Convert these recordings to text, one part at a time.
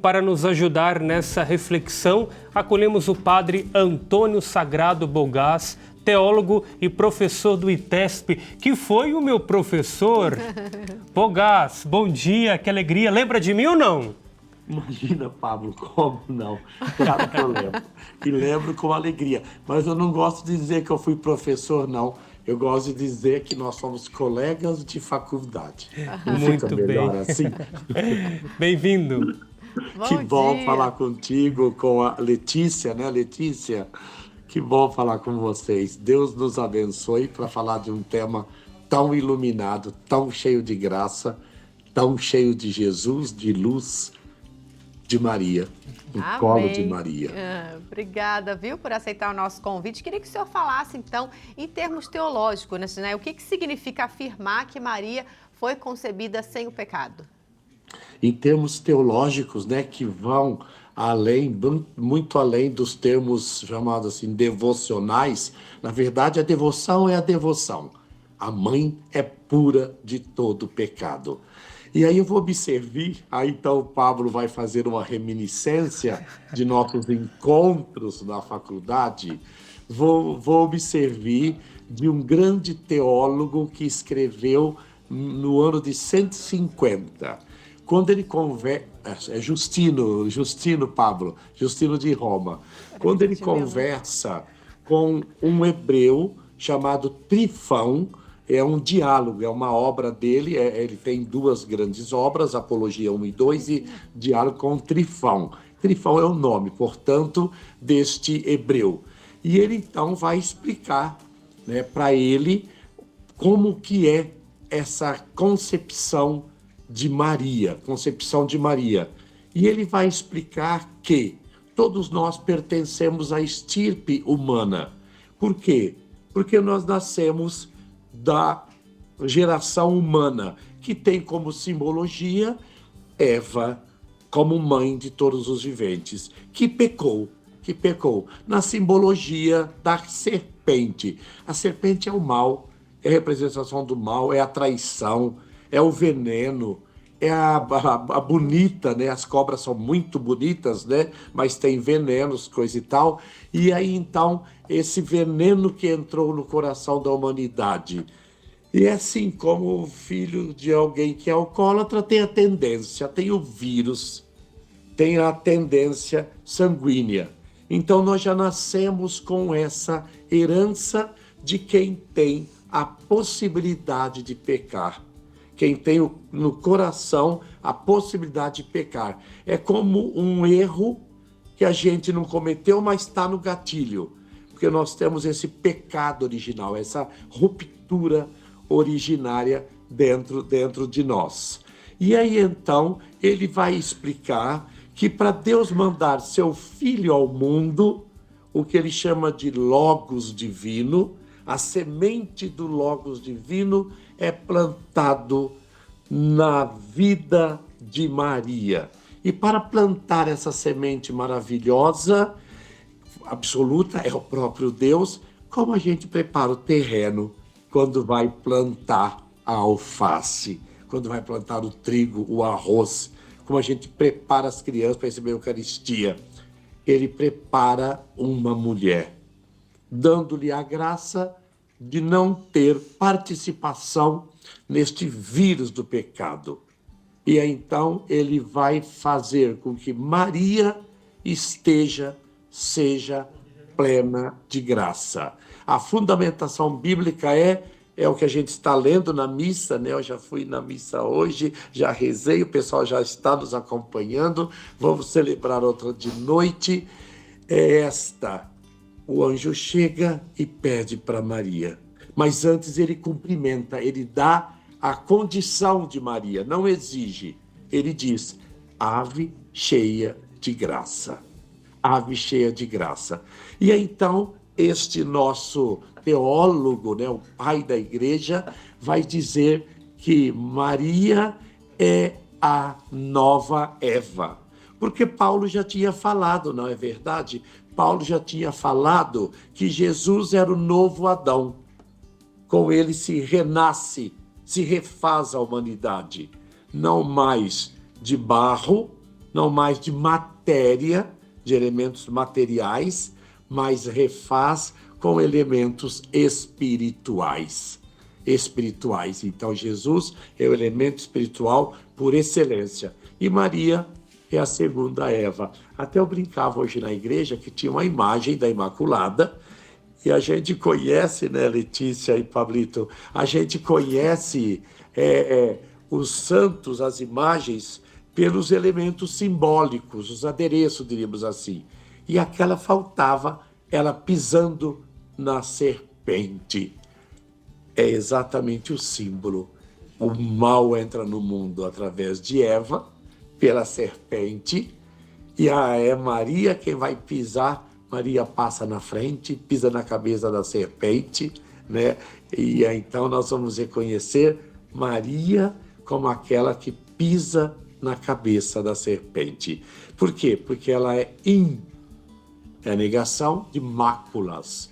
para nos ajudar nessa reflexão, acolhemos o padre Antônio Sagrado Bogás, teólogo e professor do ITESP, que foi o meu professor. Bogás, bom dia, que alegria. Lembra de mim ou não? Imagina, Pablo, como não? Claro que eu lembro. E lembro com alegria. Mas eu não gosto de dizer que eu fui professor, não. Eu gosto de dizer que nós somos colegas de faculdade. Não Muito fica melhor bem. assim? Bem-vindo. Que bom dia. falar contigo, com a Letícia, né, Letícia? Que bom falar com vocês. Deus nos abençoe para falar de um tema tão iluminado, tão cheio de graça, tão cheio de Jesus, de luz, de Maria, no Amém. colo de Maria. Obrigada, viu, por aceitar o nosso convite. Queria que o senhor falasse, então, em termos teológicos, né? O que significa afirmar que Maria foi concebida sem o pecado? Em termos teológicos, né, que vão além, muito além dos termos chamados assim, devocionais, na verdade a devoção é a devoção. A mãe é pura de todo pecado. E aí eu vou me servir, aí então o Pablo vai fazer uma reminiscência de nossos encontros na faculdade, vou me servir de um grande teólogo que escreveu no ano de 150, quando ele é Justino Pablo, Justino de Roma, quando ele conversa com um hebreu chamado Trifão. É um diálogo, é uma obra dele, ele tem duas grandes obras, Apologia 1 e 2 e Diálogo com Trifão. Trifão é o nome, portanto, deste hebreu. E ele então vai explicar, né, para ele como que é essa concepção de Maria. E ele vai explicar que todos nós pertencemos à estirpe humana. Por quê? Porque nós nascemos da geração humana, que tem como simbologia Eva como mãe de todos os viventes, que pecou, na simbologia da serpente. A serpente é o mal, é a representação do mal, é a traição, é o veneno, é a bonita, né? As cobras são muito bonitas, né? Mas tem venenos, coisa e tal. E aí, então, esse veneno que entrou no coração da humanidade. E assim como o filho de alguém que é alcoólatra tem a tendência, tem o vírus, tem a tendência sanguínea. Então, nós já nascemos com essa herança de quem tem a possibilidade de pecar. Quem tem no coração a possibilidade de pecar. É como um erro que a gente não cometeu, mas está no gatilho. Porque nós temos esse pecado original, essa ruptura originária dentro de nós. E aí, então, ele vai explicar que para Deus mandar seu Filho ao mundo, o que ele chama de Logos divino, a semente do Logos divino é plantado na vida de Maria. E para plantar essa semente maravilhosa, absoluta, é o próprio Deus, como a gente prepara o terreno quando vai plantar a alface, quando vai plantar o trigo, o arroz, como a gente prepara as crianças para receber a Eucaristia. Ele prepara uma mulher, dando-lhe a graça de não ter participação neste vírus do pecado. E aí, então, ele vai fazer com que Maria seja plena de graça. A fundamentação bíblica é o que a gente está lendo na missa, né? Eu já fui na missa hoje, já rezei, o pessoal já está nos acompanhando, vamos celebrar outra de noite. É esta: o anjo chega e pede para Maria, mas antes ele cumprimenta, ele dá a condição de Maria, não exige, ele diz: ave cheia de graça. Ave cheia de graça. E aí, então, este nosso teólogo, né, o pai da igreja, vai dizer que Maria é a nova Eva. Porque Paulo já tinha falado, não é verdade? Paulo já tinha falado que Jesus era o novo Adão. Com ele se renasce, se refaz a humanidade. Não mais de barro, não mais de matéria, de elementos materiais, mas refaz com elementos espirituais. Então, Jesus é o elemento espiritual por excelência. E Maria é a segunda Eva. Até eu brincava hoje na igreja que tinha uma imagem da Imaculada, e a gente conhece, né, Letícia e Pablito, a gente conhece os santos, as imagens, pelos elementos simbólicos, os adereços, diríamos assim. E aquela faltava, ela pisando na serpente. É exatamente o símbolo. O mal entra no mundo através de Eva, pela serpente, e é Maria quem vai pisar. Maria passa na frente, pisa na cabeça da serpente, né? E então nós vamos reconhecer Maria como aquela que pisa na cabeça da serpente. Por quê? Porque ela é a negação de máculas.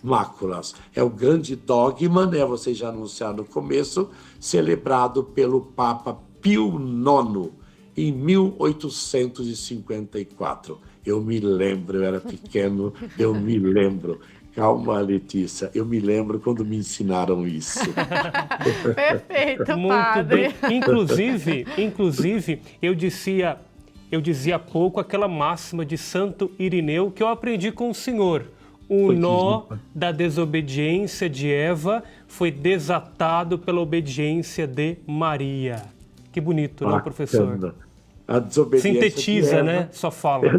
Máculas. É o grande dogma, né? Vocês já anunciaram no começo, celebrado pelo Papa Pio IX, em 1854. Eu me lembro, eu era pequeno, eu me lembro. Calma, Letícia, eu me lembro quando me ensinaram isso. Perfeito, Muito padre. bem. Inclusive, eu dizia há pouco aquela máxima de Santo Irineu que eu aprendi com o senhor. O nó da desobediência de Eva foi desatado pela obediência de Maria. Que bonito, não, professor? A desobediência sintetiza, de Eva, né? Só fala.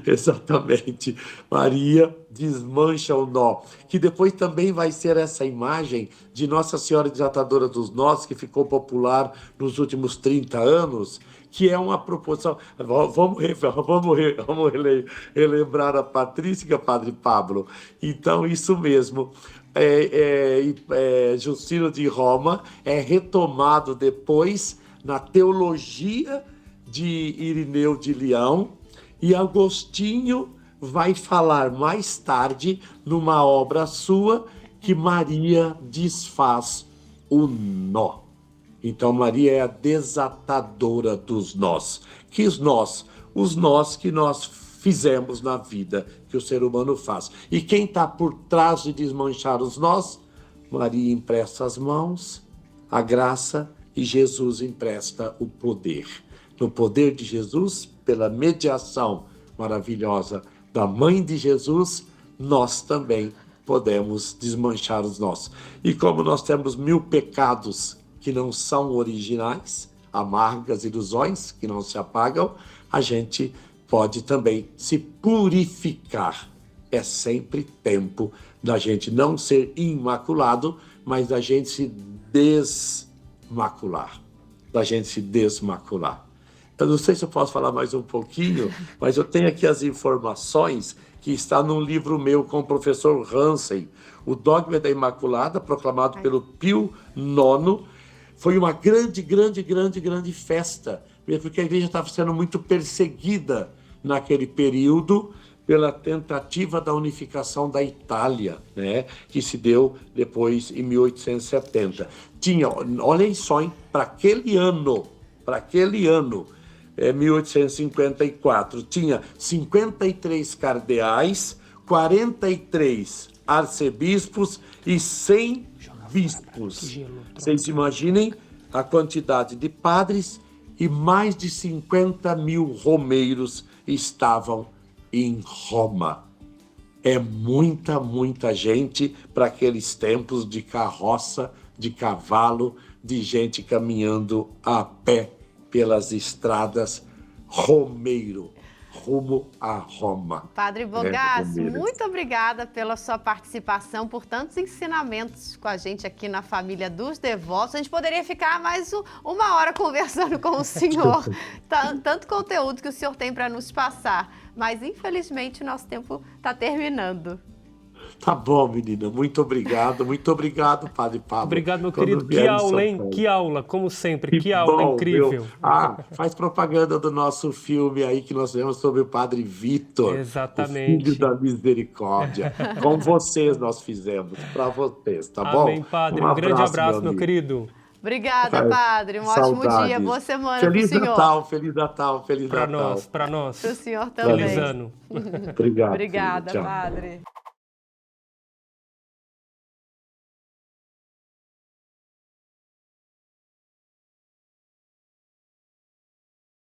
Exatamente. Maria desmancha o nó, que depois também vai ser essa imagem de Nossa Senhora Desatadora dos Nós, que ficou popular nos últimos 30 anos, que é uma proporção. Vamos relembrar a patrística, Padre Pablo. Então, isso mesmo. Justino de Roma é retomado depois na teologia de Irineu de Leão, e Agostinho vai falar mais tarde, numa obra sua, que Maria desfaz o nó. Então, Maria é a desatadora dos nós. Que nós? Os nós que nós fizemos na vida, que o ser humano faz. E quem está por trás de desmanchar os nós? Maria empresta as mãos, a graça, e Jesus empresta o poder. No poder de Jesus, pela mediação maravilhosa da Mãe de Jesus, nós também podemos desmanchar os nossos. E como nós temos 1000 pecados que não são originais, amargas ilusões que não se apagam, a gente pode também se purificar. É sempre tempo da gente não ser imaculado, mas da gente se desmacular. Eu não sei se eu posso falar mais um pouquinho, mas eu tenho aqui as informações que está num livro meu com o professor Hansen, O Dogma da Imaculada, proclamado pelo Pio IX. Foi uma grande festa, porque a igreja estava sendo muito perseguida naquele período pela tentativa da unificação da Itália, né, que se deu depois em 1870. Olhem só, para aquele ano, 1854, tinha 53 cardeais, 43 arcebispos e 100 bispos. Vocês imaginem a quantidade de padres, e mais de 50.000 romeiros estavam em Roma. É muita gente para aqueles tempos de carroça, de cavalo, de gente caminhando a pé pelas estradas, romeiro, rumo a Roma. Padre Bogas, muito obrigada pela sua participação, por tantos ensinamentos com a gente aqui na Família dos Devotos. A gente poderia ficar mais uma hora conversando com o senhor, tanto conteúdo que o senhor tem para nos passar, mas infelizmente o nosso tempo está terminando. Tá bom, menina. Muito obrigado, Padre Pablo. Obrigado, meu querido. Que aula, hein? Que aula, como sempre. Que aula incrível. Faz propaganda do nosso filme aí que nós vemos sobre o Padre Vitor. Exatamente. O Filho da Misericórdia. Com vocês nós fizemos, para vocês, tá bom? Amém, Padre. Um grande abraço, meu querido. Obrigada, padre. Um ótimo dia, boa semana para o Feliz senhor. Natal, Feliz Natal, Feliz Para Natal. nós, para nós. Para o senhor também. Feliz ano. Obrigado. Obrigada, tchau. padre.